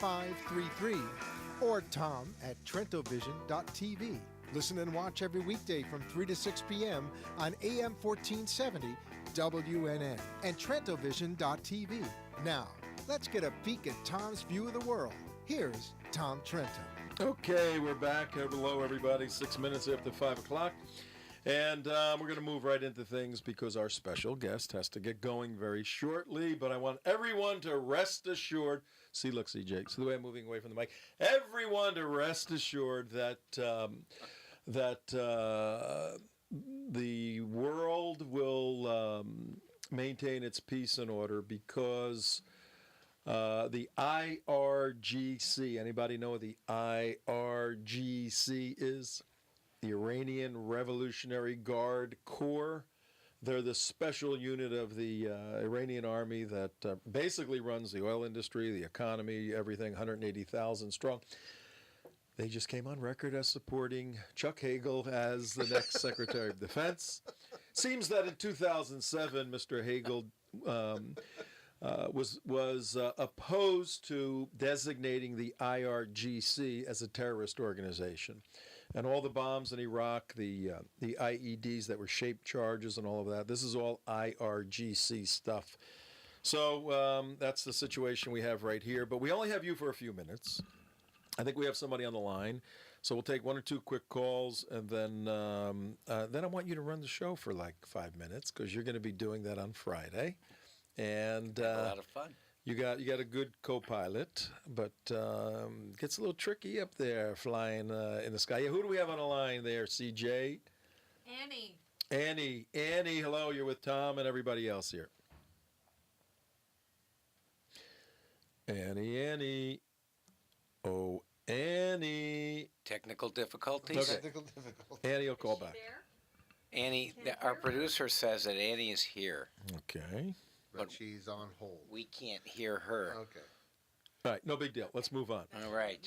8533 or tom@trentovision.tv. Listen and watch every weekday from 3 to 6 p.m. on AM 1470 WNN and trentovision.tv. Now, let's get a peek at Tom's view of the world. Here's Tom Trento. Okay, we're back. Hello, everybody. 6 minutes after 5 o'clock. And we're going to move right into things because our special guest has to get going very shortly. But I want everyone to rest assured. See, look, CJ. See the way I'm moving away from the mic? Everyone to rest assured that the world will maintain its peace and order because the IRGC, anybody know what the IRGC is? The Iranian Revolutionary Guard Corps. They're the special unit of the Iranian army that basically runs the oil industry, the economy, everything, 180,000 strong. They just came on record as supporting Chuck Hagel as the next Secretary of Defense. Seems that in 2007, Mr. Hagel was opposed to designating the IRGC as a terrorist organization. And all the bombs in Iraq, the IEDs that were shaped charges and all of that, this is all IRGC stuff. So that's the situation we have right here. But we only have you for a few minutes. I think we have somebody on the line. So we'll take one or two quick calls, and then I want you to run the show for like 5 minutes because you're going to be doing that on Friday. And a lot of fun. You got a good co-pilot, but gets a little tricky up there flying in the sky. Yeah, who do we have on the line there, CJ? Annie, hello, you're with Tom and everybody else here. Annie. Oh, Annie. Technical difficulties? Okay. Technical difficulty. Annie will call back. there? Annie, our producer says that Annie is here. Okay. But she's on hold. We can't hear her. Okay. All right, no big deal. Let's move on. All right.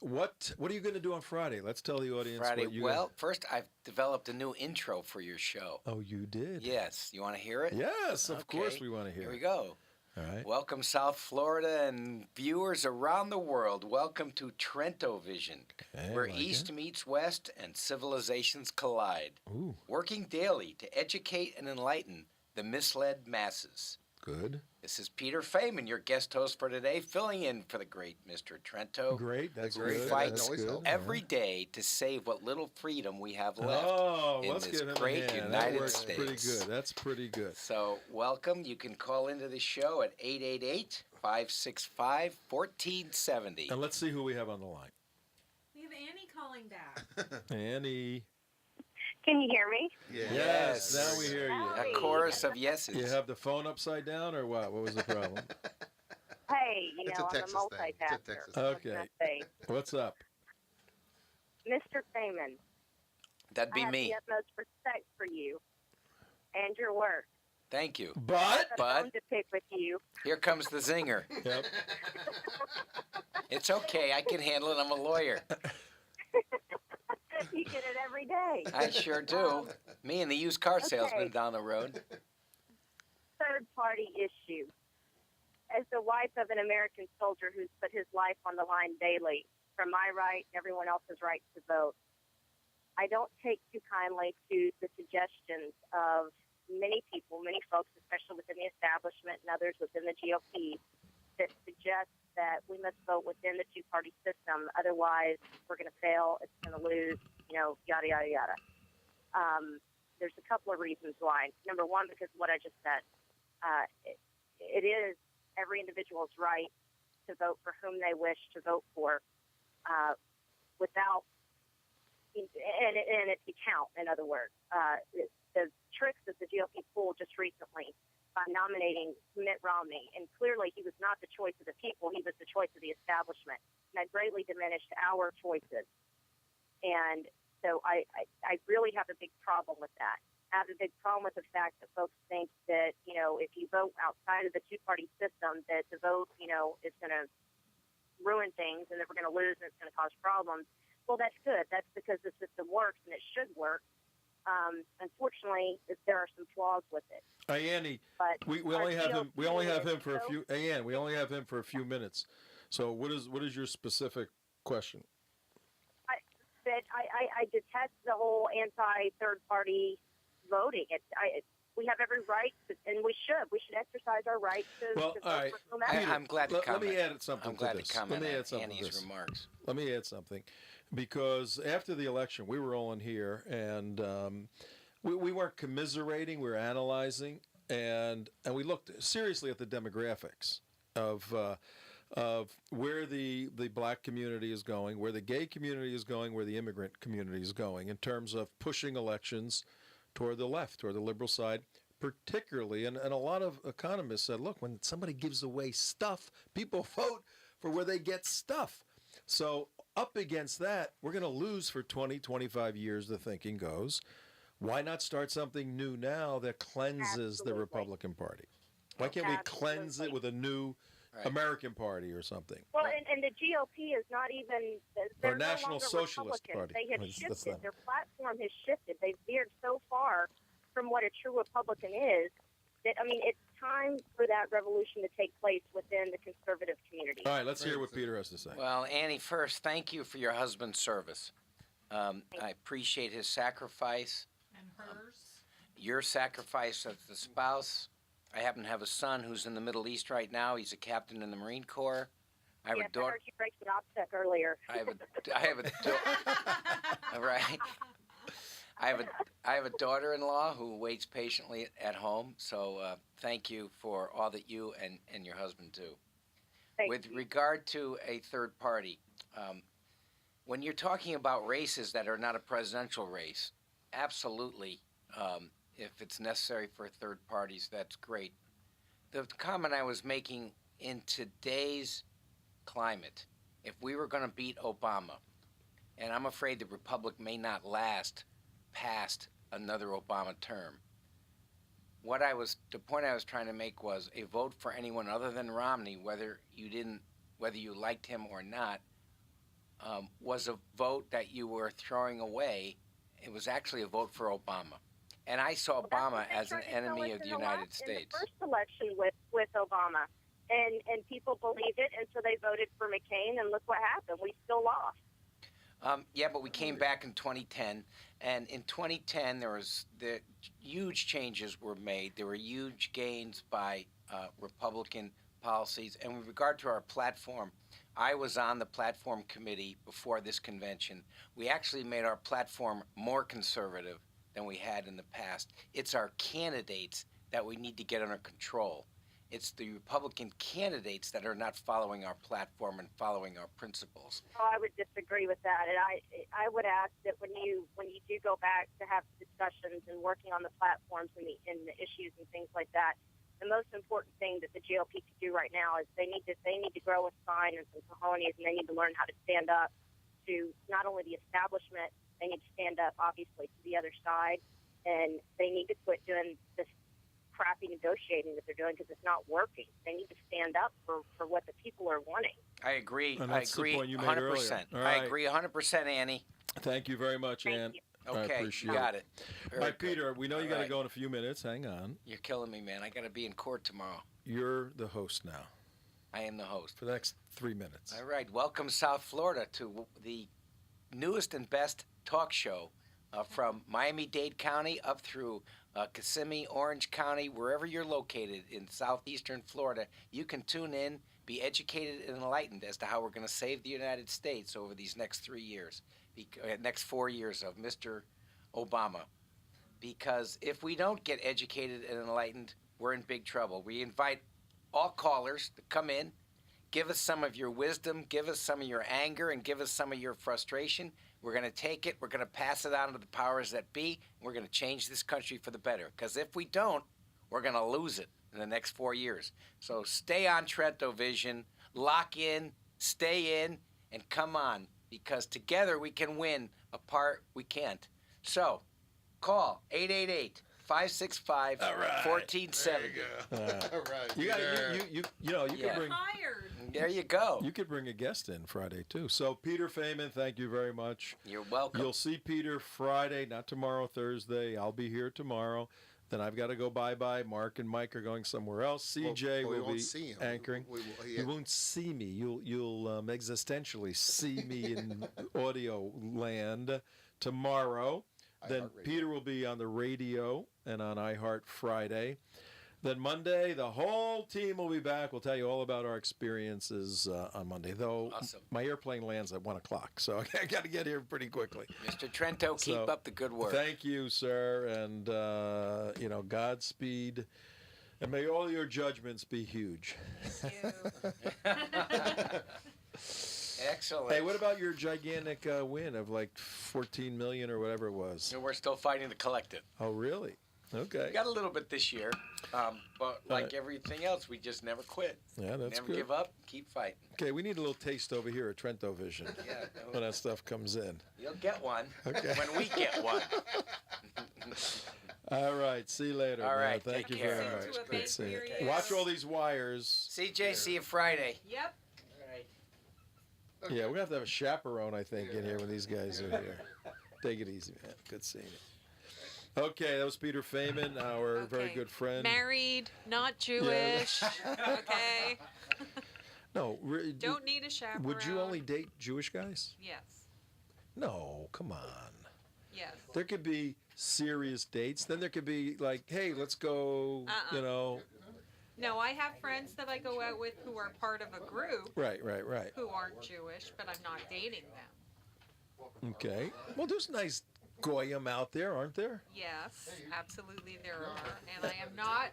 What are you going to do on Friday? Let's tell the audience Friday. what you... Well, first I've developed a new intro for your show. Oh, you did? Yes. You want to hear it? Yes, of Okay. course we want to hear it. Here we go. All right. Welcome, South Florida and viewers around the world. Welcome to Trento Vision, Okay, where like East it. meets West and civilizations collide. Ooh, Working daily to educate and enlighten the misled masses. good. This is Peter Feynman, your guest host for today, filling in for the great Mr. Trento. Great, that's Great. good. Fight That's always good. helps. every day to save what little freedom we have left Oh, in let's this give him great a hand. United That works States. pretty good. That's pretty good. So, welcome. You can call into the show at 888-565-1470. And let's see who we have on the line. We have Annie calling back. Annie. Can you hear me? Yes, now we hear you. A chorus of yeses. You have the phone upside down or what? What was the problem? Hey, It's a I'm a Texas thing. multitasker. It's a Texas What thing. can I say? What's up? Mr. Feynman, That'd I be have me. the utmost respect for you and your work. Thank you. But? I've got a bone to pick with you. Here comes the zinger. Yep. It's okay. I can handle it. I'm a lawyer. You get it every day. I sure do. Me and the used car salesman Okay. down the road. Third-party issue. As the wife of an American soldier who's put his life on the line daily for my right and everyone else's right to vote, I don't take too kindly to the suggestions of many people, many folks, especially within the establishment and others within the GOP, that suggest that we must vote within the two-party system. Otherwise, we're going to fail. It's going to lose, yada, yada, yada. There's a couple of reasons why. Number one, because of what I just said. It is every individual's right to vote for whom they wish to vote for without, and it can count, in other words. The tricks that the GOP pulled just recently by nominating Mitt Romney, and clearly he was not the choice of the people, he was the choice of the establishment, and that greatly diminished our choices. And so I really have a big problem with that. I have a big problem with the fact that folks think that, if you vote outside of the two-party system, that the vote, is going to ruin things and that we're going to lose and it's going to cause problems. Well, that's good. That's because the system works and it should work. Unfortunately, there are some flaws with it. Hey, Annie, But we only have him. We only have him for a few. Hey, Ann, we only have him for a few minutes. So what is your specific question? I detest the whole anti-third party voting. We have every right, and we should exercise our right to Well, vote all right. for no matter. Peter, I'm glad to let comment. me add something I'm glad to this. to comment Let me on add something to Annie's this. remarks. Let me add something, because after the election, we were all in here, and we weren't commiserating. We were analyzing, and we looked seriously at the demographics of where the black community is going, where the gay community is going, where the immigrant community is going in terms of pushing elections toward the left, toward the liberal side, particularly. And a lot of economists said, look, when somebody gives away stuff, people vote for where they get stuff. So up against that, we're going to lose for 20, 25 years, the thinking goes. Why not start something new now that cleanses the Absolutely. Republican Party? Why can't we cleanse it with a new American Party or something? Well, and the GOP is not even they're Or National no longer Socialist Republicans. Party. They have That's shifted. them. Their platform has shifted. They've veered so far from what a true Republican is that it's time for that revolution to take place within the conservative community. All right, let's hear what Peter has to say. Well, Annie, first, thank you for your husband's service. I appreciate his sacrifice. And hers. Your sacrifice as the spouse. I happen to have a son who's in the Middle East right now. He's a captain in the Marine Corps. I have Yes, a I daughter. heard you break the OPSEC earlier. I have a right. I have a daughter-in-law who waits patiently at home. So thank you for all that you and your husband do. With regard to a third party, when you're talking about races that are not a presidential race, absolutely. If it's necessary for third parties, that's great. The comment I was making, in today's climate, if we were going to beat Obama, and I'm afraid the Republic may not last past another Obama term, the point I was trying to make was a vote for anyone other than Romney, whether you liked him or not, was a vote that you were throwing away. It was actually a vote for Obama. And I saw Obama as an enemy of the United States. In the first election with Obama, and people believed it, and so they voted for McCain, and look what happened. We still lost. Yeah, but we came back in 2010, and in 2010 the huge changes were made. There were huge gains by Republican policies, and with regard to our platform, I was on the platform committee before this convention. We actually made our platform more conservative than we had in the past. It's our candidates that we need to get under control. It's the Republican candidates that are not following our platform and following our principles. Oh, I would disagree with that, and I would ask that when you do go back to have discussions and working on the platforms and the issues and things like that, the most important thing that the GOP could do right now is they need to grow a spine and some cojones, and they need to learn how to stand up to not only the establishment, they need to stand up obviously to the other side, and they need to quit doing this crappy negotiating that they're doing because it's not working. They need to stand up for what the people are wanting. I agree. And I that's the agree point you made 100%. earlier. All I right. agree 100%, Annie. Thank you very much, Thank Ann. you. I Okay, appreciate you got it. All Very right, good. Peter, we know you All got to right. go in a few minutes. Hang on. You're killing me, man. I got to be in court tomorrow. You're the host now I am the host. for the next 3 minutes. All right. Welcome, South Florida, to the newest and best talk show from Miami-Dade County up through Kissimmee, Orange County, wherever you're located in southeastern Florida. You can tune in, be educated and enlightened as to how we're going to save the United States over these next 3 years, next 4 years of Mr. Obama. Because if we don't get educated and enlightened, we're in big trouble. We invite all callers to come in, give us some of your wisdom, give us some of your anger, and give us some of your frustration. We're going to take it, we're going to pass it on to the powers that be, and we're going to change this country for the better. Because if we don't, we're going to lose it in the next 4 years. So stay on Trento Vision, lock in, stay in, and come on. Because together we can win, apart we can't. So call 888-565-1470. All right. You got Peter. you Yeah. could bring Hired. There you go. you could bring a guest in Friday too. So Peter Feynman, thank you very much. You're welcome. You'll see Peter Friday, not tomorrow, Thursday. I'll be here tomorrow. then I've got to go bye-bye. Mark and Mike are going somewhere else. CJ we will won't be see him. anchoring. You won't see me. You'll existentially see me in audio land tomorrow. Then Peter will be on the radio and on iHeart Friday. Then Monday, the whole team will be back. We'll tell you all about our experiences on Monday, though Awesome. my airplane lands at 1 o'clock, so I got to get here pretty quickly. Mr. Trento, keep So, up the good work. Thank you, sir, and, Godspeed. And may all your judgments be huge. Thank you. Excellent. Hey, what about your gigantic win of like 14 million or whatever it was? So we're still fighting to collect it. Oh, really? Okay. We got a little bit this year, but like everything else, we just never quit. Yeah, that's Never good. give up. Keep fighting. Okay, we need a little taste over here at Trento Vision Yeah, when that stuff comes in. you'll get one Okay. when we get one. All right, see you later. All man. right, Thank you take care. very Listen much. to a Good big seeing you. period. Watch all these wires. CJ, see you Friday. Yep. All right. Yeah, we're going to have a chaperone, I think, in here when these guys are here. Take it easy, man. Good seeing you. Okay, that was Peter Feynman, our very Okay. good friend. Married, not Jewish. Okay. No, Don't need a chaperone. would you only date Jewish guys? Yes. No, come on. Yes. There could be serious dates. Then there could be like, hey, let's go, No, I have friends that I go out with who are part of a group Right. who aren't Jewish, but I'm not dating them. Okay. Well, there's nice goyim out there, aren't there? Yes, absolutely there are. And I am not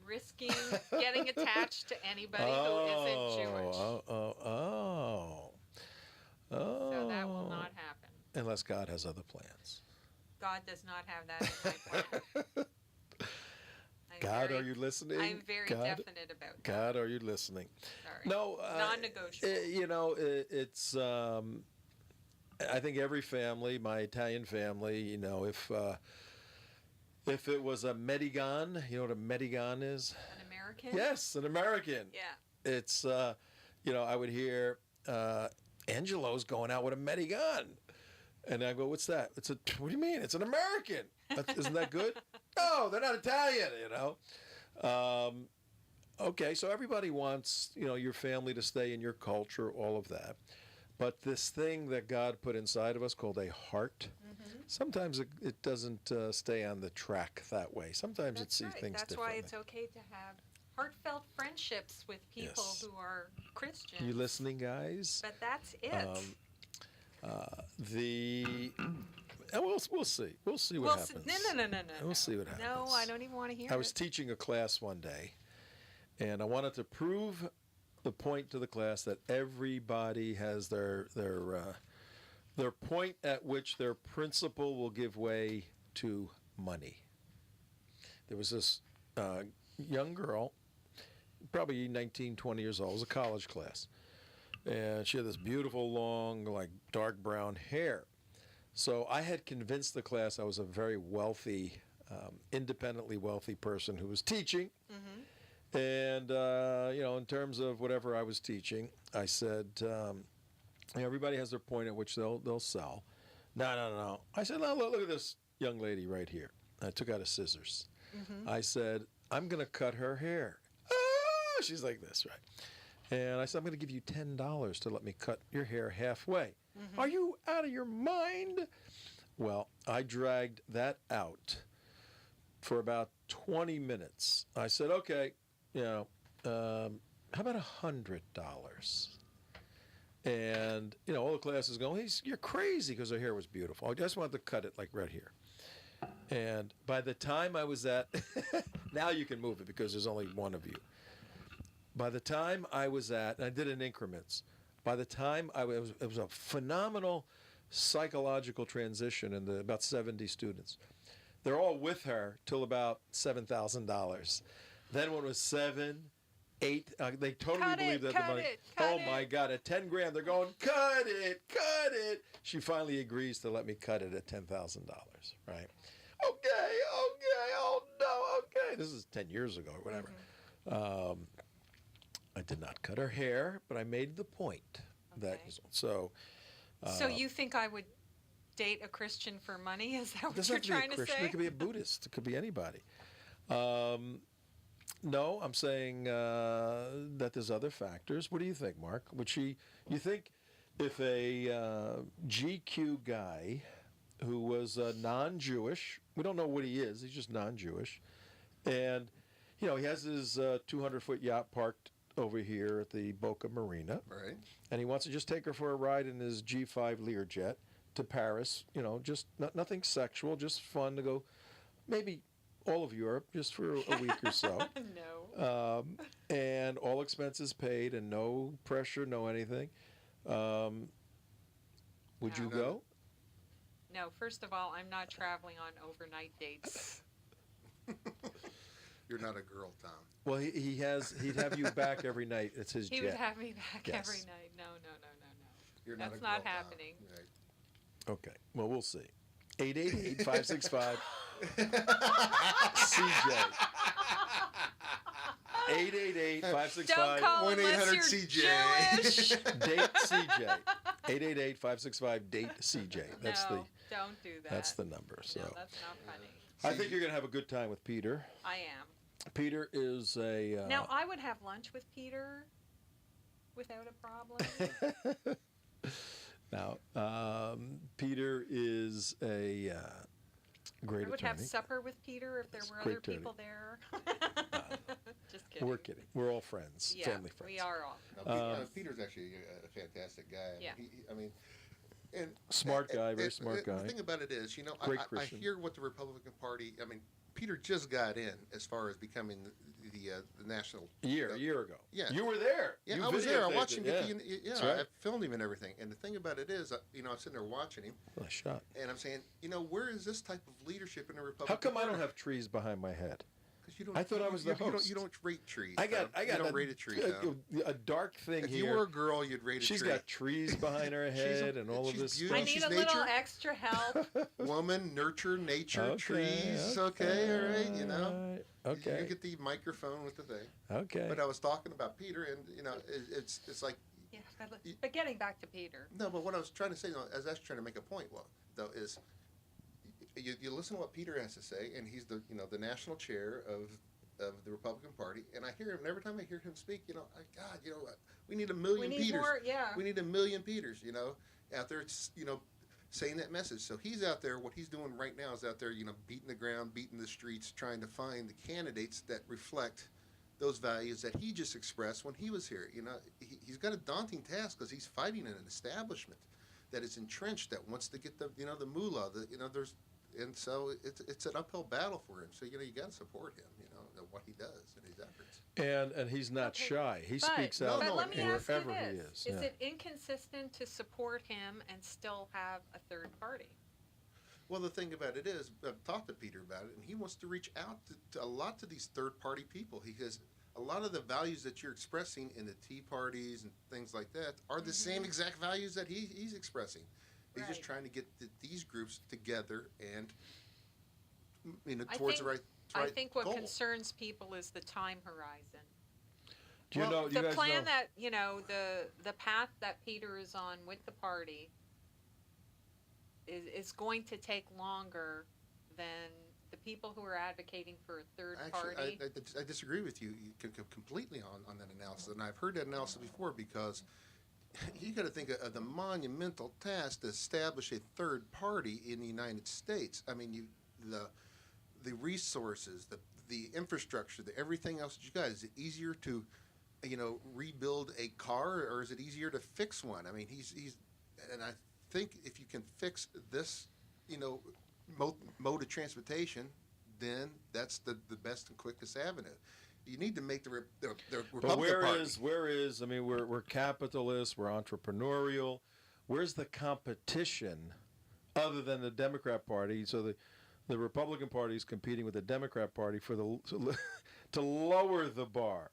risking getting attached to anybody who isn't Jewish. Oh. So that will not happen. Unless God has other plans. God does not have that in my plan. I'm God, very- are you listening? I'm very God, definite about that. God, are you listening? Sorry. No. Non-negotiable. It's. I think every family, my Italian family, if it was a Medigan, you know what a Medigan is? An American? Yes, an American. Yeah. It's, I would hear Angelo's going out with a Medigan. And I go, what's that? What do you mean? It's an American. Isn't that good? No, they're not Italian, Okay, so everybody wants, your family to stay in your culture, all of that. But this thing that God put inside of us called a heart, sometimes it doesn't stay on the track that way. Sometimes That's it sees right. things That's differently. why it's okay to have heartfelt friendships with people Yes. who are Christians. You listening, guys? But that's it. We'll see. We'll see what happens. No. We'll see what happens. No, I don't even want to hear I was it. teaching a class one day, and I wanted to prove the point to the class that everybody has their point at which their principle will give way to money. There was this young girl, probably 19, 20 years old. It was a college class. And she had this beautiful, long, like dark brown hair. So I had convinced the class I was a very wealthy, independently wealthy person who was teaching. And, in terms of whatever I was teaching, I said, everybody has their point at which they'll sell. No. I said, no, look at this young lady right here. I took out a scissors. I said, I'm going to cut her hair. Ah, she's like this, right? And I said, I'm going to give you $10 to let me cut your hair halfway. Are you out of your mind? Well, I dragged that out for about 20 minutes. I said, okay, how about $100? And, all the class is going, you're crazy, because her hair was beautiful. I just wanted to cut it like right here. And by the time I was at, now you can move it because there's only one of you. By the time I was at, and I did it in increments, by the time it was a phenomenal psychological transition in about 70 students. They're all with her till about $7,000. Then when it was 7, 8, they totally Cut believed that the cut money. it, cut Oh it. my God! At 10 grand, they're going, cut it. She finally agrees to let me cut it at $10,000. Right? Okay. Oh no. Okay. This is 10 years ago or whatever. I did not cut her hair, but I made the point that Okay. so. So you think I would date a Christian for money? Is that It what doesn't you're have to be a trying to Christian. say? It could be a Buddhist. It could be anybody. No, I'm saying that there's other factors. What do you think, Mark? You think if a GQ guy who was non-Jewish, we don't know what he is, he's just non-Jewish, and he has his 200-foot yacht parked over here at the Boca Marina, Right. and he wants to just take her for a ride in his G5 Learjet to Paris, just nothing sexual, just fun to go, maybe all of Europe, just for a week or so. No. And all expenses paid and no pressure, no anything. Would you No. go? No, first of all, I'm not traveling on overnight dates. You're not a girl, Tom. Well, he'd have you back every night. It's his He jet. would have me back Yes. every night. No. You're That's not a girl, not Tom. happening. Right. Okay. Well, we'll see. 888-565 CJ. 888-565 Don't call unless 1-800 you're CJ. Jewish. Date CJ. 888-565 Date CJ. That's no, don't do that. that's the number. So No, that's not funny. I think you're gonna have a good time with Peter. I am. Peter is a Now, I would have lunch with Peter without a problem. now Peter is a great I would attorney. have supper with Peter if there He's a were great other people there. Just kidding. We're kidding. We're all friends. Yeah, Family friends. we are all. No, Peter's actually a fantastic guy. Yeah. I mean, and Smart guy, very and smart guy. The thing about it is, Great I Christian. hear what the Republican Party. I mean, Peter just got in as far as becoming the national. A year ago. Yeah. You were there. Yeah, You I was there. I videotaped watched him it, get yeah. yeah, That's right. I filmed him and everything. And the thing about it is, I'm sitting there watching him, Nice shot. and I'm saying, where is this type of leadership in the Republican? How come I don't Party? have trees behind my head? 'Cause you don't. I thought I was the you don't- host. You don't rate trees. I got you don't a, rate a tree. Tom. a dark thing If here. you were a girl, you'd rate a She's tree. got trees behind her head and all of she's this beautiful. I stuff. need She's a little nature. extra help. Woman, nurture, nature, Okay, trees. Okay, all right. alright, Okay. You get the microphone with the thing. Okay. But I was talking about Peter, and it's like Yeah, but getting back to Peter. no. But what I was trying to say, as I was trying to make a point, though, is you listen to what Peter has to say, and he's the national chair of the Republican Party, and I hear him. And every time I hear him speak, God, we need a million We need Peters. more, yeah. We need a million Peters, out there, saying that message. So he's out there. What he's doing right now is out there, beating the ground, beating the streets, trying to find the candidates that reflect those values that he just expressed when he was here. He's got a daunting task because he's fighting an establishment that is entrenched that wants to get the moolah. And so it's an uphill battle for him. So you got to support him. What he does and his efforts. And he's not Okay, shy. He but- speaks out But let me ask you wherever he this: is. Is yeah. it inconsistent to support him and still have a third party? Well, the thing about it is, I've talked to Peter about it, and he wants to reach out to a lot to these third-party people. Because a lot of the values that you're expressing in the Tea Parties and things like that are the same exact values that he's expressing. He's just Right. trying to get these groups together and I towards think- the right. I think what goal. concerns people is the time horizon. Do you know? You The guys plan know? that the path that Peter is on with the party is going to take longer than the people who are advocating for a third Actually, party. I disagree with you completely on that analysis, and I've heard that analysis before because you got to think of the monumental task to establish a third party in the United States. I mean, the resources, the infrastructure, everything else that you got. Is it easier to, rebuild a car, or is it easier to fix one? I mean, he's and I think if you can fix this, mode of transportation, then that's the best and quickest avenue. You need to make the Republican But Party. where is? I mean, we're capitalists. We're entrepreneurial. Where's the competition other than the Democrat Party? So the Republican Party is competing with the Democrat Party to lower the bar.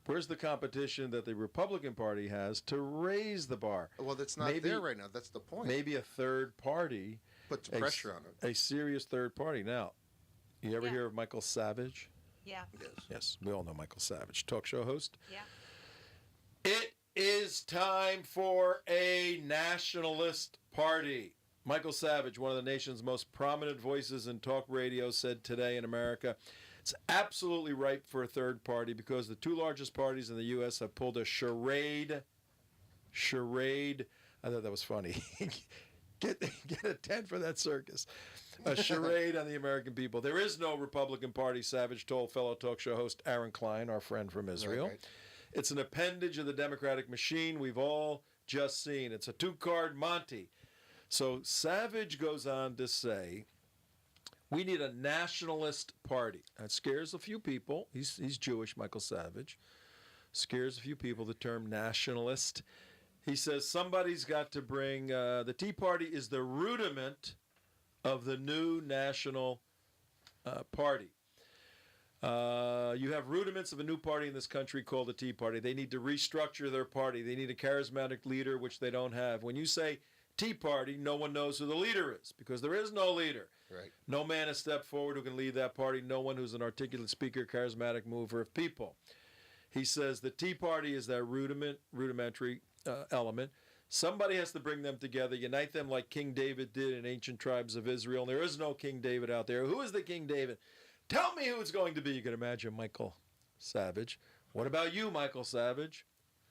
Where's the competition that the Republican Party has to raise the bar? Well, that's not Maybe- there right now. That's the point. Maybe a third party, Puts pressure on it. a serious third party. Now, you ever Yeah. hear of Michael Savage? yeah, Yes. Yes, we all know Michael Savage, talk show host. yeah. It is time for a nationalist party. Michael Savage, one of the nation's most prominent voices in talk radio, said today in America, it's absolutely ripe for a third party because the two largest parties in the U.S. have pulled a charade. I thought that was funny. Get a 10 for that circus. A charade on the American people. There is no Republican Party, Savage told fellow talk show host Aaron Klein, our friend from Israel. Right. It's an appendage of the Democratic machine we've all just seen. It's a two-card Monty. So Savage goes on to say, we need a nationalist party. That scares a few people. He's Jewish, Michael Savage. Scares a few people, the term nationalist. He says somebody's got to bring, the Tea Party is the rudiment of the new national party. You have rudiments of a new party in this country called the Tea Party. They need to restructure their party. They need a charismatic leader, which they don't have. When you say Tea Party, no one knows who the leader is because there is no leader. Right. No man has stepped forward who can lead that party. No one who's an articulate speaker, charismatic mover of people. He says the Tea Party is that rudimentary element. Somebody has to bring them together, unite them like King David did in ancient tribes of Israel. And there is no King David out there. Who is the King David? Tell me who it's going to be. You can imagine Michael Savage. What about you, Michael Savage?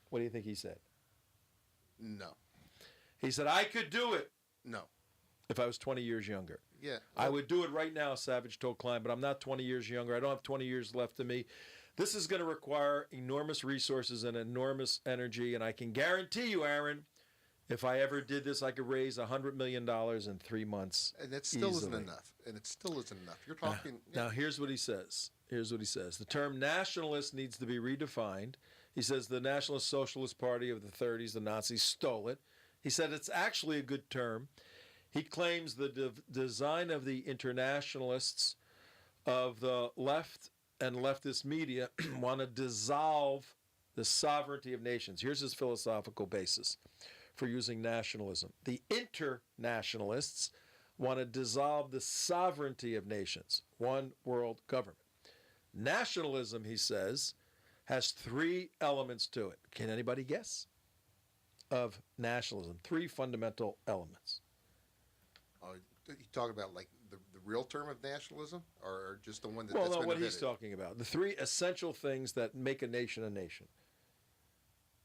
What do you think he said? No. He said, I could do it No. if I was 20 years younger. Yeah. I would do it right now, Savage told Klein, but I'm not 20 years younger. I don't have 20 years left in me. This is going to require enormous resources and enormous energy, and I can guarantee you, Aaron, if I ever did this, I could raise $100 million in 3 months. And that still isn't easily. enough. And it still isn't enough. You're talking. Now, here's what he says. The term nationalist needs to be redefined. He says the Nationalist Socialist Party of the 30s, the Nazis, stole it. He said it's actually a good term. He claims the design of the internationalists of the left and leftist media want to dissolve the sovereignty of nations. Here's his philosophical basis for using nationalism. The internationalists want to dissolve the sovereignty of nations, one world government. Nationalism, he says, has 3 elements to it. Can anybody guess? Of nationalism, 3 fundamental elements. You talk about like the real term of nationalism, or just the one that? Well, that's no, been what he's invented? talking about. The 3 essential things that make a nation a nation.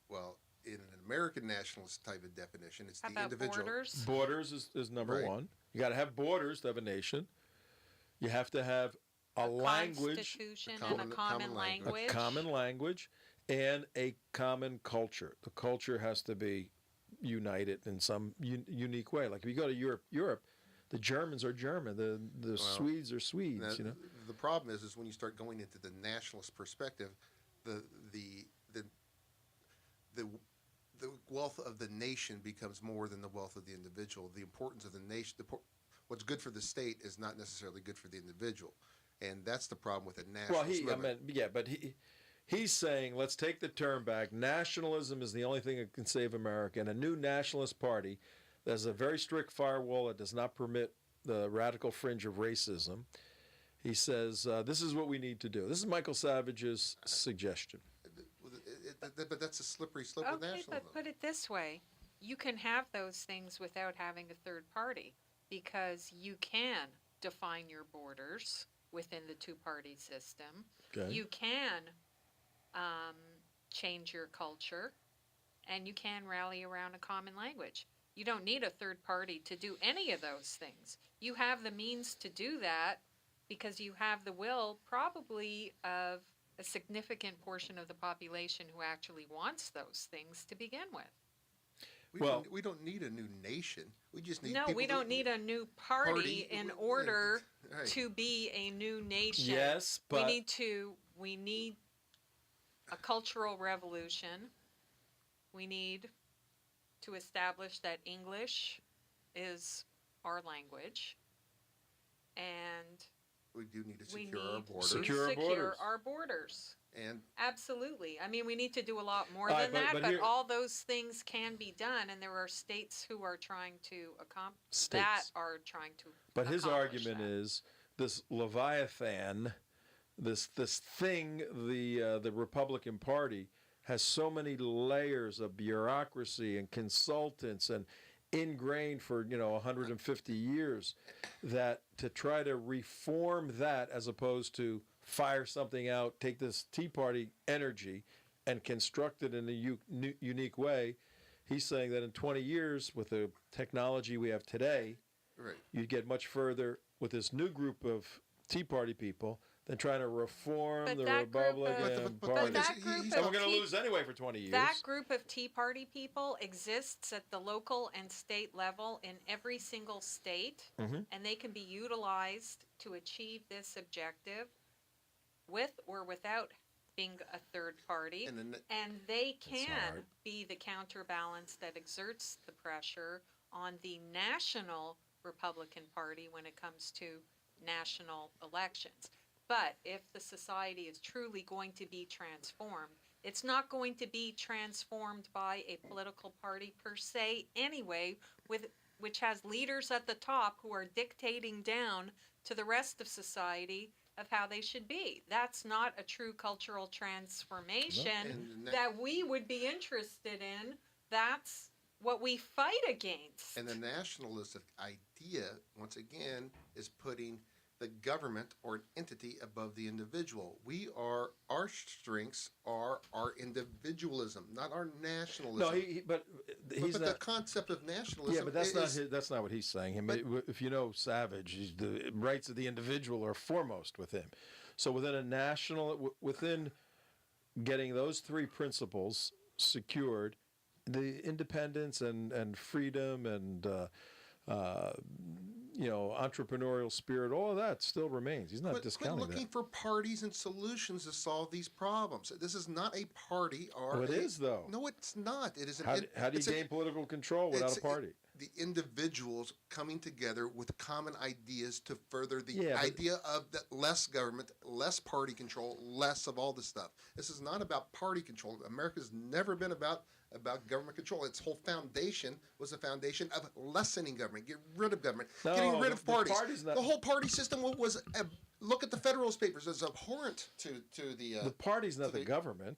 Well, in an American nationalist type of definition, it's How the about individual. borders? Borders is number Right. 1. You got to have borders to have a nation. You have to have a language, Constitution A and a common common language. language. a common language, and a common culture. The culture has to be united in some unique way. Like if you go to Europe, the Germans are German, the Swedes are Swedes. Now, You know, the problem is when you start going into the nationalist perspective, the wealth of the nation becomes more than the wealth of the individual. The importance of the nation, what's good for the state is not necessarily good for the individual, and that's the problem with a nationalist movement. but he's saying let's take the term back. Nationalism is the only thing that can save America, and a new nationalist party. There's a very strict firewall that does not permit the radical fringe of racism. He says, this is what we need to do. This is Michael Savage's suggestion. But that's a slippery slope with Okay, nationalism. but put it this way. You can have those things without having a third party because you can define your borders within the two-party system. Okay. You can change your culture, and you can rally around a common language. You don't need a third party to do any of those things. You have the means to do that because you have the will probably of a significant portion of the population who actually wants those things to begin with. We don't need a new nation. We just need No, people we don't need a new party in order Right. to be a new nation. Yes, but we need a cultural revolution. We need to establish that English is our language, and we do need to we secure our need borders. to Secure our secure borders. our borders. And Absolutely. I mean, we need to do a lot more All than right, but that, here- all those things can be done, and there are states who are trying to States. But his argument is this Leviathan, this thing, the Republican Party has so many layers of bureaucracy and consultants and ingrained for 150 years, that to try to reform that as opposed to fire something out, take this Tea Party energy and construct it in a unique way. He's saying that in 20 years, with the technology we have today, Right. you'd get much further with this new group of Tea Party people than trying to reform But the that group of- Republican But Party. that group And of we're going to Tea- lose anyway for 20 years. That group of Tea Party people exists at the local and state level in every single state, Mhm. and they can be utilized to achieve this objective with or without being a third party. And then And they can hard. be the counterbalance that exerts the pressure on the national Republican Party when it comes to national elections. But if the society is truly going to be transformed, it's not going to be transformed by a political party per se anyway, which has leaders at the top who are dictating down to the rest of society of how they should be. That's not a true cultural transformation And that we would be interested in. That's what we fight against. And the nationalistic idea, once again, is putting the government or an entity above the individual. Our strengths are our individualism, not our nationalism. No, but he's but not. the concept of nationalism. Yeah, but that's is, that's not what he's saying. I mean, if you know Savage, the rights of the individual are foremost with him. So within getting those three principles secured, the independence and freedom and entrepreneurial spirit, all of that still remains. He's not Quit discounting looking that. for parties and solutions to solve these problems. This is not a party or. Oh, it is, though. No, it's not. It is an. How do you it's a- gain political control without it's a party? The individuals coming together with common ideas to further the Yeah, but- idea of that less government, less party control, less of all this stuff. This is not about party control. America's never been about government control. Its whole foundation was a foundation of lessening government, get rid of government, getting rid of the parties. party's not- The whole party system was look at the Federalist Papers as abhorrent to the. The party's not to the the- government.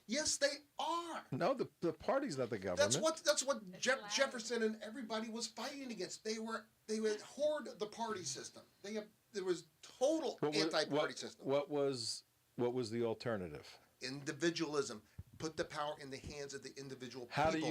Yes, they are. No, the party's not the government. That's what Jefferson and everybody was fighting against. They would hoard the party system. There was total anti-party system. What was the alternative? Individualism. Put the power in the hands of the individual How do people.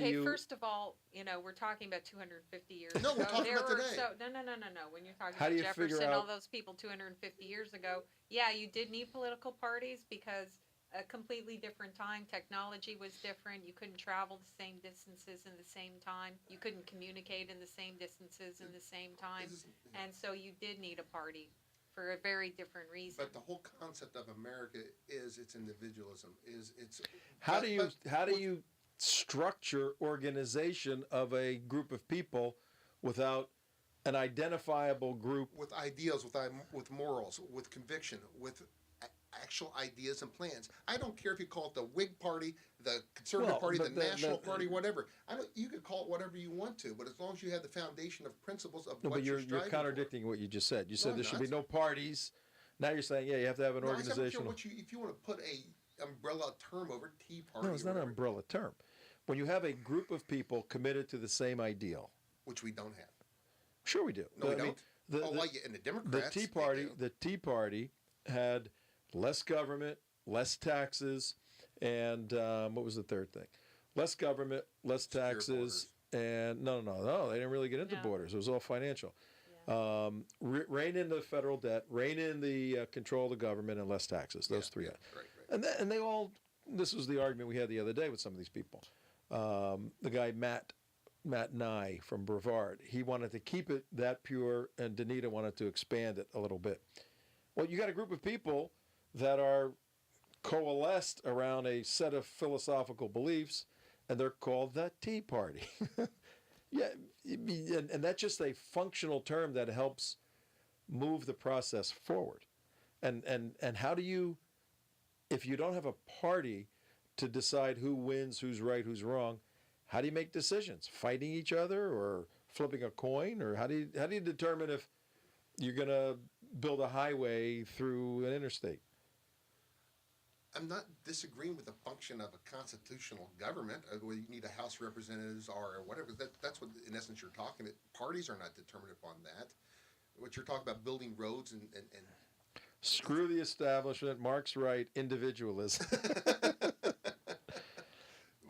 you First of all, we're talking about 250 years No, ago. we're talking about today. No. When you're talking How do about you figure Jefferson, all out- those people 250 years ago, yeah, you did need political parties because a completely different time. Technology was different. You couldn't travel the same distances in the same time. You couldn't communicate in the same distances in the same time. And so you did need a party for a very different reason. But the whole concept of America is its individualism. how do you structure organization of a group of people without an identifiable group? with ideals, with morals, with conviction, with actual ideas and plans. I don't care if you call it the Whig Party, the Conservative Well, Party, the but National Party, whatever. You could call it whatever you want to, but as long as you have the foundation of principles of No, what but you're striving contradicting what you just said. You said I'm there should be not. no parties. Now you're saying, yeah, you have to have an for. No, I said, I don't care organizational. if you want to put a umbrella term over Tea Party, No, it's or not an whatever, umbrella term. When you have a group of people committed to the same ideal, which we don't have. sure we do. No, we I mean, don't. In the Democrats, the Tea Party had less government, less taxes, and what was the third thing? Less government, less Secure taxes, and no, they didn't really get into No. borders. It was all financial. Rein in the federal debt, rein in the control of the government, and less taxes. Those three. Right. And they all. This was the argument we had the other day with some of these people. The guy Matt Nye from Brevard, he wanted to keep it that pure, and Danita wanted to expand it a little bit. Well, you got a group of people that are coalesced around a set of philosophical beliefs, and they're called the Tea Party. Yeah, and that's just a functional term that helps move the process forward. And how do you, if you don't have a party to decide who wins, who's right, who's wrong, how do you make decisions? Fighting each other or flipping a coin? Or how do you determine if you're going to build a highway through an interstate? I'm not disagreeing with the function of a constitutional government, where you need a House of Representatives or whatever. That's what, in essence, you're talking about. Parties are not determined upon that. What you're talking about, building roads and Screw the establishment. Mark's right. Individualism.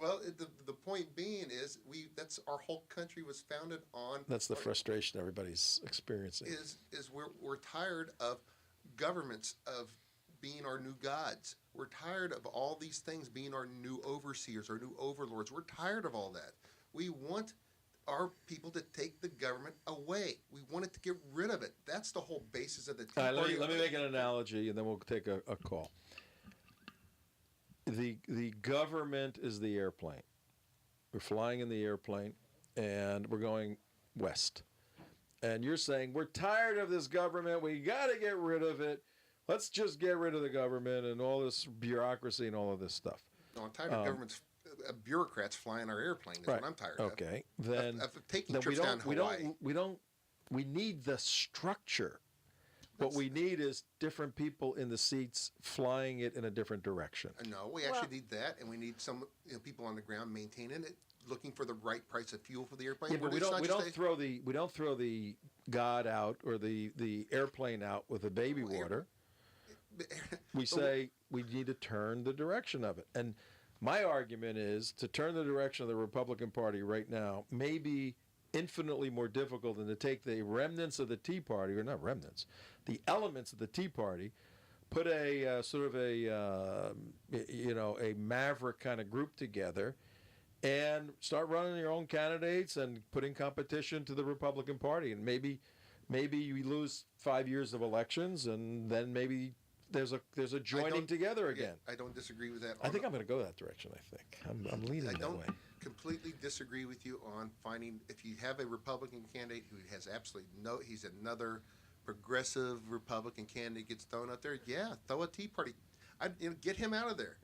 well, the point being is that's our whole country was founded on. That's the frustration everybody's experiencing. Is we're tired of governments of being our new gods. We're tired of all these things being our new overseers, our new overlords. We're tired of all that. We want our people to take the government away. We want it to get rid of it. That's the whole basis of the Tea All right, Party. let me make an analogy, and then we'll take a call. The government is the airplane. We're flying in the airplane, and we're going west. And you're saying, we're tired of this government. We got to get rid of it. Let's just get rid of the government and all this bureaucracy and all of this stuff. No, I'm tired of government's bureaucrats flying our airplane. Is Right. what I'm tired of. Okay. Then Of taking then trips down Hawaii. we need the structure. What we need is different people in the seats flying it in a different direction. No, we actually need that, and we need some people on the ground maintaining it, looking for the right price of fuel for the airplane. Yeah, but we don't throw the god out or the airplane out with the baby water. We say we need to turn the direction of it. And my argument is to turn the direction of the Republican Party right now may be infinitely more difficult than to take the remnants of the Tea Party, or not remnants, the elements of the Tea Party, put a sort of a maverick kind of group together and start running your own candidates and putting competition to the Republican Party. And maybe you lose 5 years of elections, and then maybe there's a joining together again. I don't disagree with that. I think I'm going to go that direction. I think I'm leaning that way. Completely disagree with you on finding, if you have a Republican candidate who has absolutely he's another progressive Republican candidate gets thrown out there, throw a Tea Party. Get him out of there.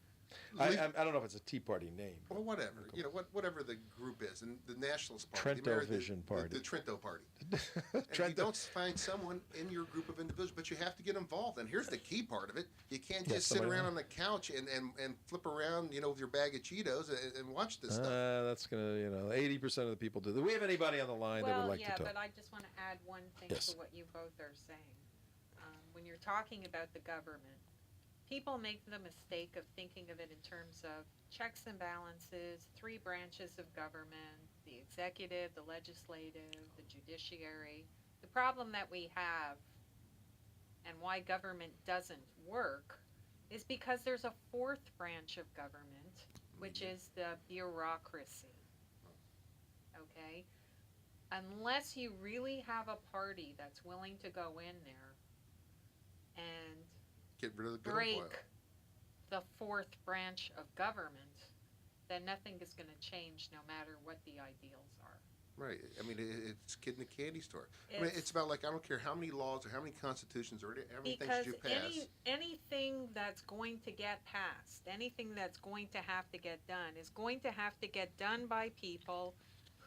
I don't know if it's a Tea Party name. Well, whatever. Whatever the group is, and the Nationalist Party, Trento Vision Party, the Trento Party. And you don't find someone in your group of individuals, but you have to get involved. And here's the key part of it: you can't just sit around on the couch and flip around, with your bag of Cheetos and watch this stuff. That's gonna, 80% of the people do. Do we have anybody on the line that would like to talk? But I just want to add one thing to what you both are saying. When you're talking about the government, people make the mistake of thinking of it in terms of checks and balances, 3 branches of government, the executive, the legislative, the judiciary. The problem that we have and why government doesn't work is because there's a 4th branch of government, which is the bureaucracy. Okay? Unless you really have a party that's willing to go in there and Get rid of the good break oil. the 4th branch of government, then nothing is going to change no matter what the ideals are. Right. I mean, it's kid in a candy store. It's about, I don't care how many laws or how many constitutions or everything Because you pass. anything that's going to get passed, anything that's going to have to get done, is going to have to get done by people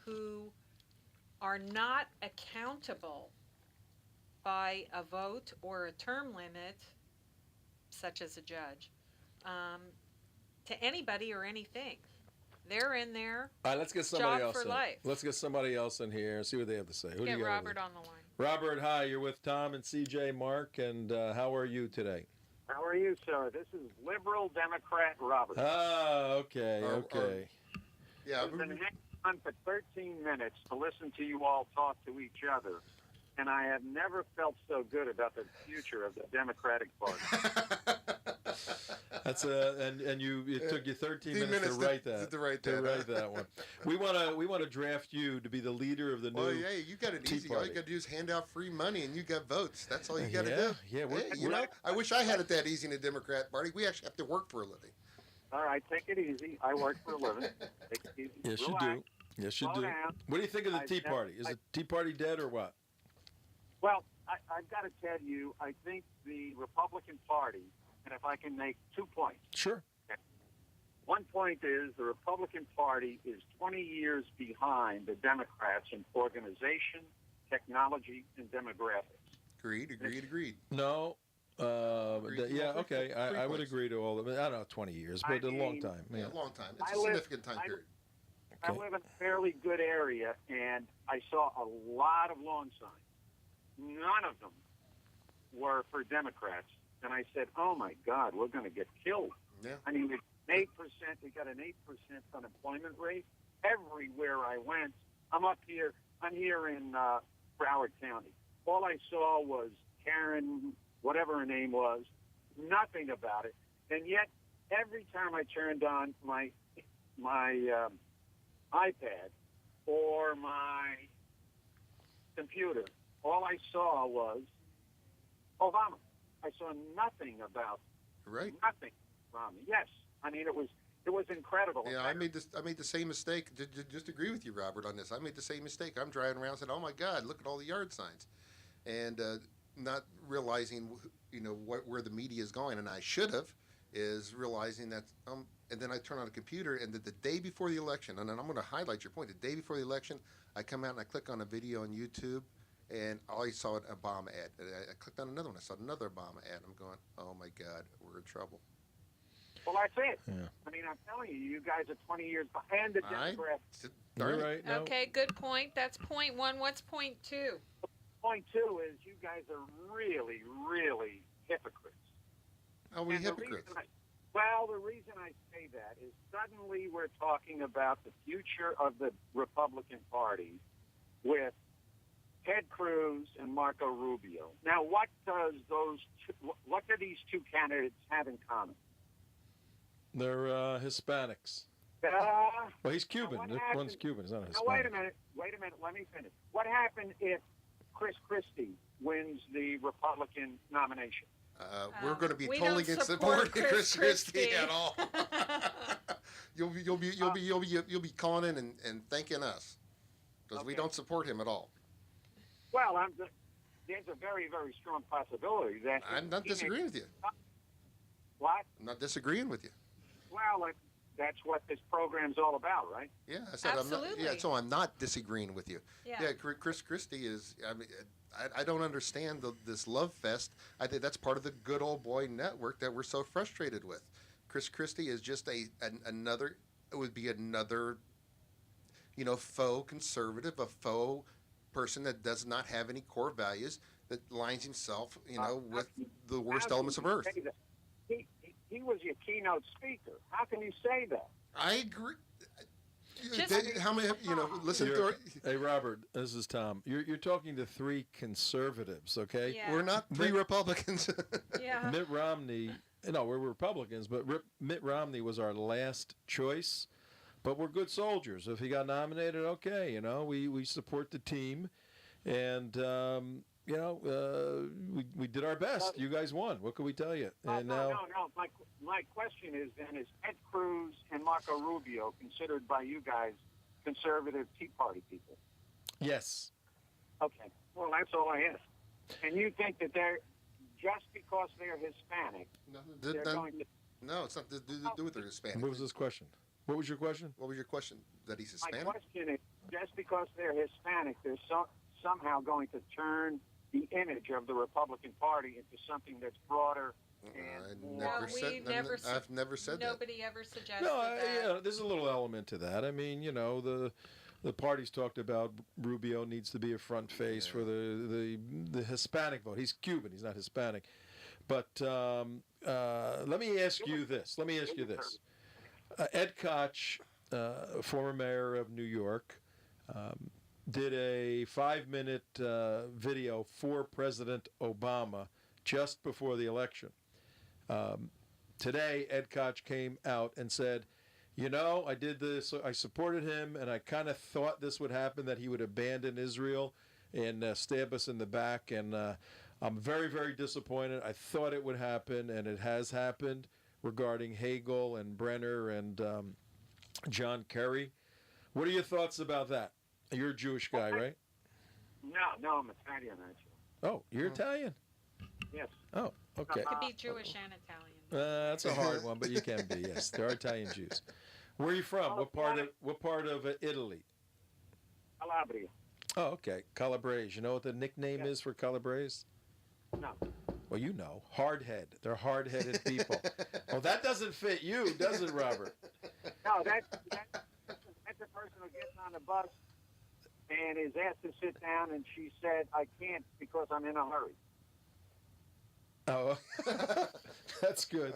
who are not accountable by a vote or a term limit, such as a judge, to anybody or anything. They're in there. All right, let's get somebody Job else for in. life. Let's get somebody else in here and see what they have to say. Who do Get you got Robert over on the line. Robert, hi. You're with Tom and CJ, Mark, and how are you today? How are you, sir? This is Liberal Democrat Robert. Okay. Yeah. I've been hanging on for 13 minutes to listen to you all talk to each other, and I have never felt so good about the future of the Democratic Party. That's and it took you 13 minutes to write that. To write that one. We want to draft you to be the leader of the new. Well, yeah, you got it Tea easy. Party. All you got to do is hand out free money, and you got votes. That's all you got to do. Yeah, I wish I had it that easy in the Democrat Party. We actually have to work for a living. All right, take it easy. I work for a living. Take it easy. Yes, Relax. you do. Yes, you Slow do. down. What do you think of the Tea Party? Is the Tea Party dead or what? Well, I've got to tell you, I think the Republican Party, and if I can make 2 points. Sure. One point is the Republican Party is 20 years behind the Democrats in organization, technology, and demographics. Agreed. No, Yeah, okay. I 3 would points. agree to all of it. I don't know, 20 years, but a long mean, time. Yeah, Yeah. a long time. It's I a live- significant time I- period. I live in a fairly good area, and I saw a lot of lawn signs. None of them were for Democrats. And I said, oh, my God, we're going to get killed. Yeah. I mean, with 8%, we got an 8% unemployment rate. Everywhere I went, I'm here in Broward County. All I saw was Karen, whatever her name was, nothing about it. And yet, every time I turned on my iPad or my computer, all I saw was Obama. I saw nothing about Right. nothing Romney. Yes, I mean it was incredible. Yeah, I made the same mistake. Just agree with you, Robert, on this. I made the same mistake. I'm driving around and said, "Oh my God, look at all the yard signs," and not realizing, where the media is going. And I should have is realizing that. And then I turn on the computer, and the day before the election, and then I'm going to highlight your point. The day before the election, I come out and I click on a video on YouTube, and all I saw an Obama ad. And I clicked on another one. I saw another Obama ad. I'm going, "Oh my God, we're in trouble." Well, that's it. Yeah. I mean, I'm telling you, you guys are 20 years behind the Democrats. You're right. No. Okay, good point. That's point one. What's point two? Point two is you guys are really, really hypocrites. Are we And the hypocrites? the reason I say that is suddenly we're talking about the future of the Republican Party with Ted Cruz and Marco Rubio. Now, what do these two candidates have in common? They're Hispanics. Well, he's Cuban. what One's happened- Cuban. He's not a Now, Hispanic. wait a minute. Let me finish. What happened if Chris Christie wins the Republican nomination? We're going to be we totally don't against support supporting Chris Christie Christie. at all. You'll be calling in and thanking us because we Okay. don't support him at all. Well, there's a very, very strong possibility that I'm not he may- disagreeing with you. What? I'm not disagreeing with you. Well, that's what this program's all about, right? Yeah, I said I'm not. Yeah, Absolutely. so I'm not disagreeing with you. Yeah. Chris Christie is. I mean, I don't understand this love fest. I think that's part of the good old boy network that we're so frustrated with. Chris Christie is just another. It would be another, faux conservative, a faux person that does not have any core values, that lines himself, with the worst How elements can of you earth. say that? He was your keynote speaker. How can you say that? I agree. Just- How many? Listen. You're- Hey, Robert, this is Tom. You're talking to three conservatives, okay? Yeah. We're not three Republicans. Yeah. Mitt Romney, we're Republicans, but Mitt Romney was our last choice. But we're good soldiers. If he got nominated, okay, we support the team, and we did our best. You guys won. What can we tell you? And No. My question is then: is Ted Cruz and Marco Rubio considered by you guys conservative Tea Party people? yes, Okay. Well, that's all I ask. And you think that they're just because they're Hispanic, they're going to? No, it's not to do with their Hispanic. what was this question? What was your question? What was your question? That he's My Hispanic? question is: just because they're Hispanic, they're somehow going to turn the image of the Republican Party into something that's broader. I've never said that. Nobody ever suggested No, that. there's a little element to that. I mean, the party's talked about Rubio needs to be a front face for the Hispanic vote. He's Cuban. He's not Hispanic. But let me ask you this. Ed Koch, former mayor of New York, did a 5-minute video for President Obama just before the election. Today, Ed Koch came out and said, I did this, I supported him, and I kind of thought this would happen, that he would abandon Israel and stab us in the back, and I'm very, very disappointed. I thought it would happen, and it has happened regarding Hagel and Brenner and John Kerry. What are your thoughts about that? You're a Jewish guy, right? No, I'm Italian actually. Oh, you're Italian? Yes. Oh, okay. Could be Jewish and Italian. That's a hard one, but you can be. Yes, there are Italian Jews. Where are you from? What part of Italy? Calabria. Oh, okay. Calabrese. You know what the nickname is for Calabrese? No. Well, you know, hardhead. They're hard-headed people. Well, that doesn't fit you, does it, Robert? No, that's a person who gets on the bus and is asked to sit down, and she said, "I can't because I'm in a hurry." Oh, that's good.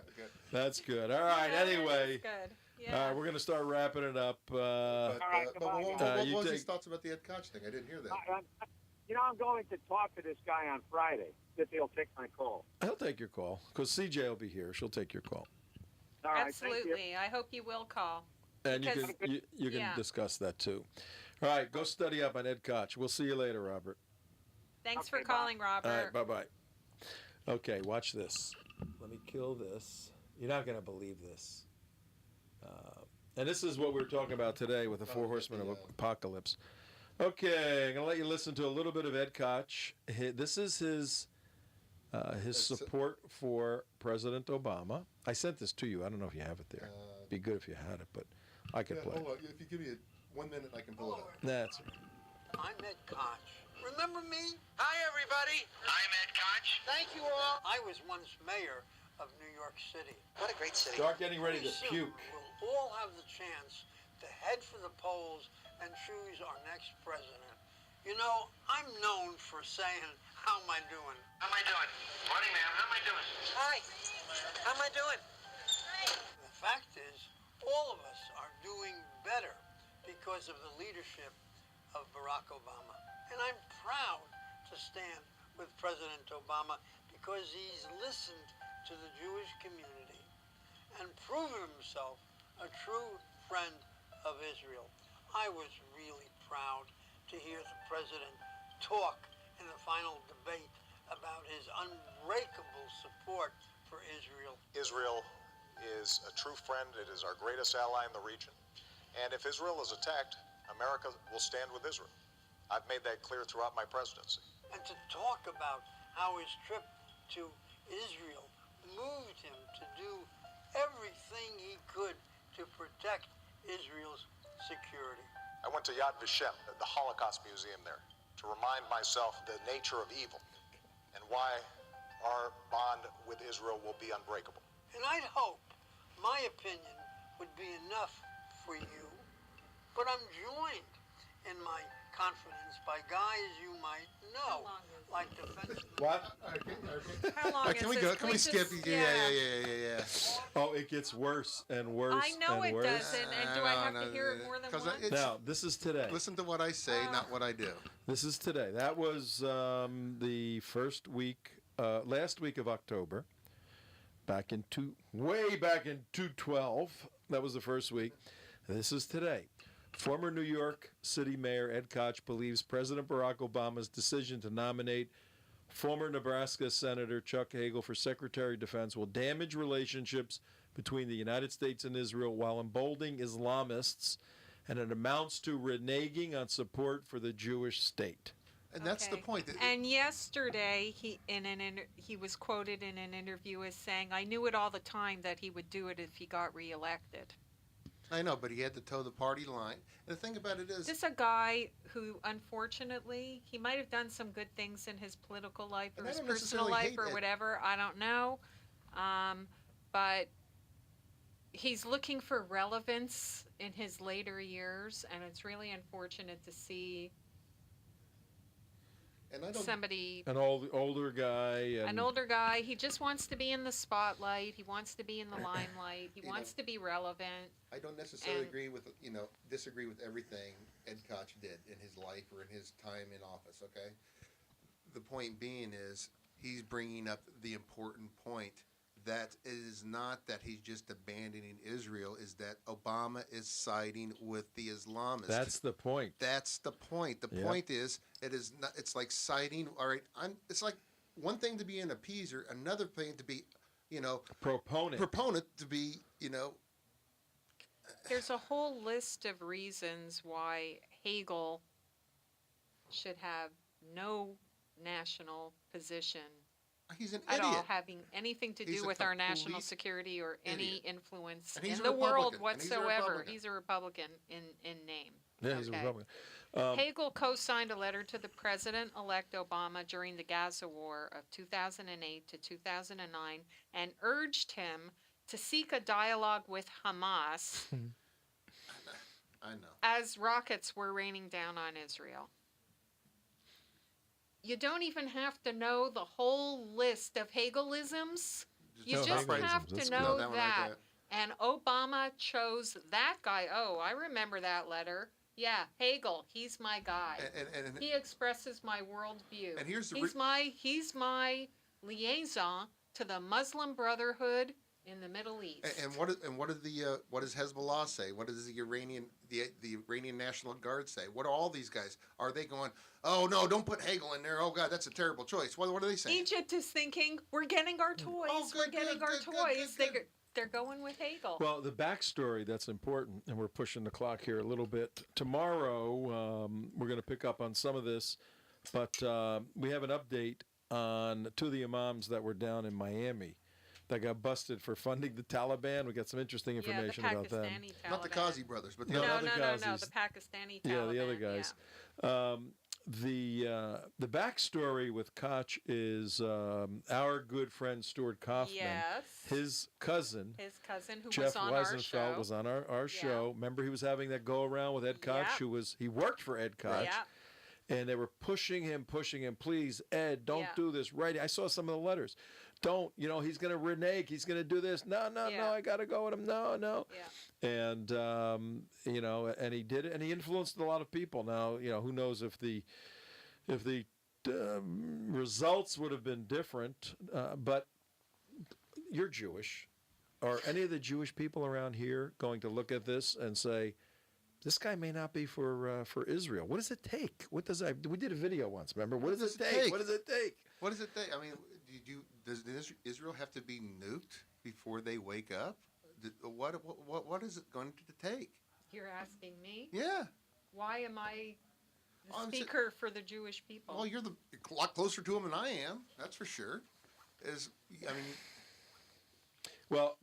That's good. All right. Yeah, that is anyway, good. all Yeah. right, we're gonna start wrapping it up. But, right, but goodbye, what, guys. what You was take- his thoughts about the Ed Koch thing? I didn't hear that. I'm going to talk to this guy on Friday if he'll take my call. He'll take your call because CJ will be here. She'll take your call, All right, thank you. Absolutely. I hope you will call. and you Because- can you can yeah. discuss that too. All right, go study up on Ed Koch. We'll see you later, Robert. Thanks Okay, for calling, Robert. All right, bye bye. Okay, watch this. Let me kill this. You're not gonna believe this. And this is what we were talking about today with the Four Horsemen of Apocalypse. Okay, I'm gonna let you listen to a little bit of Ed Koch. This is his support for President Obama. I sent this to you. I don't know if you have it there. It'd be good if you had it, but I could play. Hold on. If you give me 1 minute, I can pull it up. That's I'm Ed Koch. Remember me? Hi, everybody. I'm Ed Koch. Thank you all. I was once mayor of New York City. What a great city. Start getting ready to Pretty soon, puke. We'll all have the chance to head for the polls and choose our next president. You know, I'm known for saying, "How am I doing?" How am I doing? Morning, ma'am. How am I doing? Hi. How am I doing? The fact is, all of us are doing better because of the leadership of Barack Obama. And I'm proud to stand with President Obama because he's listened to the Jewish community and proven himself a true friend of Israel. I was really proud to hear the president talk in the final debate about his unbreakable support for Israel. Israel is a true friend. It is our greatest ally in the region. And if Israel is attacked, America will stand with Israel. I've made that clear throughout my presidency. And to talk about how his trip to Israel moved him to do everything he could to protect Israel's security. I went to Yad Vashem, the Holocaust Museum there, to remind myself the nature of evil and why our bond with Israel will be unbreakable. And I'd hope my opinion would be enough for you, but I'm joined in my confidence by guys you might know, like defense. What? How long is Can we this? go? Can we skip? just- Yeah. Oh, it gets worse and worse. I know and it worse. doesn't. And do I have to hear it more than 'Cause once? Now, this is today. Listen to what I say, not what I do. This is today. That was the first week, last week of October, way back in 2012. That was the first week. This is today. Former New York City Mayor Ed Koch believes President Barack Obama's decision to nominate former Nebraska Senator Chuck Hagel for Secretary of Defense will damage relationships between the United States and Israel while emboldening Islamists, and it amounts to reneging on support for the Jewish state. And that's the Okay. point. And yesterday, he was quoted in an interview as saying, "I knew it all the time that he would do it if he got reelected." I know, but he had to toe the party line. And the thing about it is, This is a guy who, unfortunately, he might have done some good things in his political life or And I his don't personal necessarily life hate or it. whatever. I don't know. But he's looking for relevance in his later years, and it's really unfortunate to see and I don't. somebody, An older guy. And an older guy, he just wants to be in the spotlight. He wants to be in the limelight. He You wants know, to be relevant. I don't necessarily and- agree with disagree with everything Ed Koch did in his life or in his time in office. Okay, the point being is he's bringing up the important point that it is not that he's just abandoning Israel, is that Obama is siding with the Islamists. That's the point. That's the point. The Yeah. point is, it is not. It's like siding. All right, it's like one thing to be an appeaser, another thing to be, Proponent. to be, There's a whole list of reasons why Hagel should have no national position he's an at idiot. all having anything to He's do a with our national complete security or any idiot. influence And he's in a the world Republican, and he's a whatsoever. Republican. He's a Republican in name. Yeah, he's a Okay. Republican. Hagel co-signed a letter to the President-elect Obama during the Gaza War of 2008 to 2009 and urged him to seek a dialogue with Hamas I know. as rockets were raining down on Israel. You don't even have to know the whole list of Hegelisms. You No, just Hegelisms, have that's to good. know No, that one right that. there. And Obama chose that guy. Oh, I remember that letter. Yeah, Hegel, he's my guy. And He expresses my worldview. And here's the he's my liaison to the Muslim Brotherhood in the Middle East. what does Hezbollah say? What does the Iranian National Guard say? What do all these guys? Are they going, oh no, don't put Hegel in there. Oh God, that's a terrible choice. What are they saying? Egypt is thinking, we're getting our toys. Oh, good, we're getting good, our good, toys. good, good. They're going with Hegel. Well, the backstory that's important, and we're pushing the clock here a little bit. Tomorrow, we're going to pick up on some of this, but we have an update on two of the imams that were down in Miami that got busted for funding the Taliban. We got some interesting information about them. Taliban. Not the Kazi brothers, but the No, other. not the no, Ghazis. the Pakistani Taliban. Yeah, the other guys. The backstory with Koch is our good friend Stuart Kaufman. Yes. His cousin, Who Jeff was on our show. Weisenfeld, was on our show. Remember, he was having that go around with Ed Koch, he worked for Ed Koch. Yeah. And they were pushing him, please, Ed, don't do this. Right. I saw some of the letters. Don't, he's going to renege. He's going to do this. No, I got to go with him. No. Yeah. And, and he did it. And he influenced a lot of people. Now, who knows if the results would have been different. But you're Jewish. Are any of the Jewish people around here going to look at this and say, this guy may not be for Israel? What does it take? We did a video once, remember? What does it take? What does it take? What does it take? I mean, does Israel have to be nuked before they wake up? What is it going to take? You're asking me? Yeah. Why am I the speaker for the Jewish people? Well, you're a lot closer to them than I am. That's for sure. Well,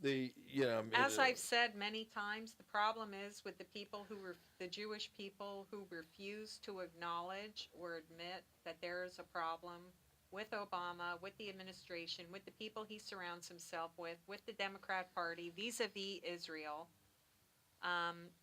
as I've said many times, the problem is with the Jewish people who refuse to acknowledge or admit that there is a problem with Obama, with the administration, with the people he surrounds himself with the Democrat Party, vis-a-vis Israel,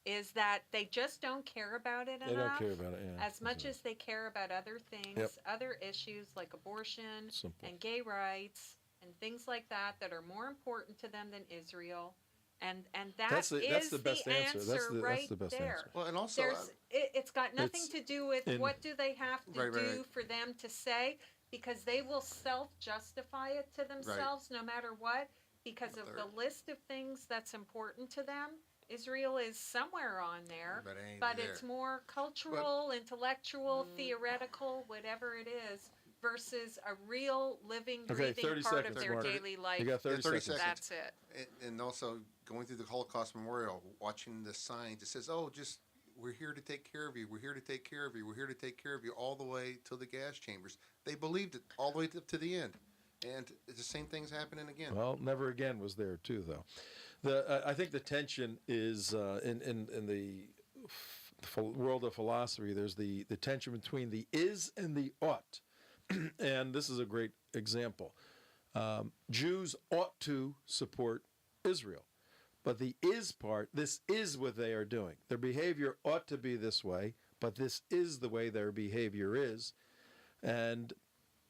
is that they just don't care about it enough. They don't care about it, yeah. As much as they care about other things, other issues like abortion and gay rights and things like that are more important to them than Israel. And that's the best answer. That's the best answer. Well, and also, it's got nothing to do with what do they have to do for them to say, because they will self-justify it to themselves no matter what, because of the list of things that's important to them. Israel is somewhere on there, but it's more cultural, intellectual, theoretical, whatever it is, versus a real living, breathing part of their daily life. You got 30 seconds. That's it. And also going through the Holocaust Memorial, watching the signs, it says, we're here to take care of you. We're here to take care of you. We're here to take care of you all the way to the gas chambers. They believed it all the way to the end. And the same thing's happening again. Well, never again was there too, though. I think the tension is in the world of philosophy. There's the tension between the is and the ought. And this is a great example. Jews ought to support Israel. But the is part, this is what they are doing. Their behavior ought to be this way, but this is the way their behavior is. And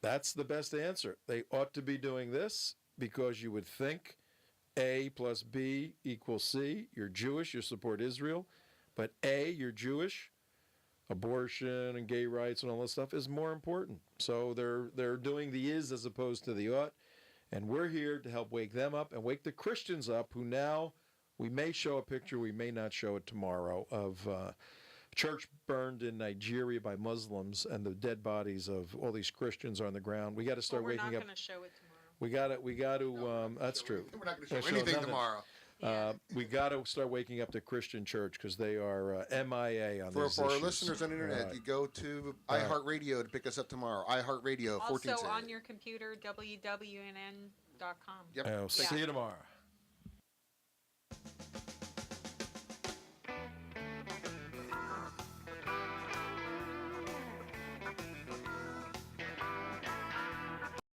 that's the best answer. They ought to be doing this because you would think A plus B equals C. You're Jewish, you support Israel. But A, you're Jewish. Abortion and gay rights and all this stuff is more important. So they're doing the is as opposed to the ought. And we're here to help wake them up and wake the Christians up who now, we may show a picture, we may not show it tomorrow, of church burned in Nigeria by Muslims and the dead bodies of all these Christians are on the ground. We got to start waking up. We're not going to show it tomorrow. We got to, that's true. We're not going to show anything tomorrow. We got to start waking up the Christian church because they are MIA on these issues. For our listeners on the internet, you go to iHeartRadio to pick us up tomorrow. iHeartRadio, 1470. Also on your computer, www.wnn.com. Yep. See you tomorrow.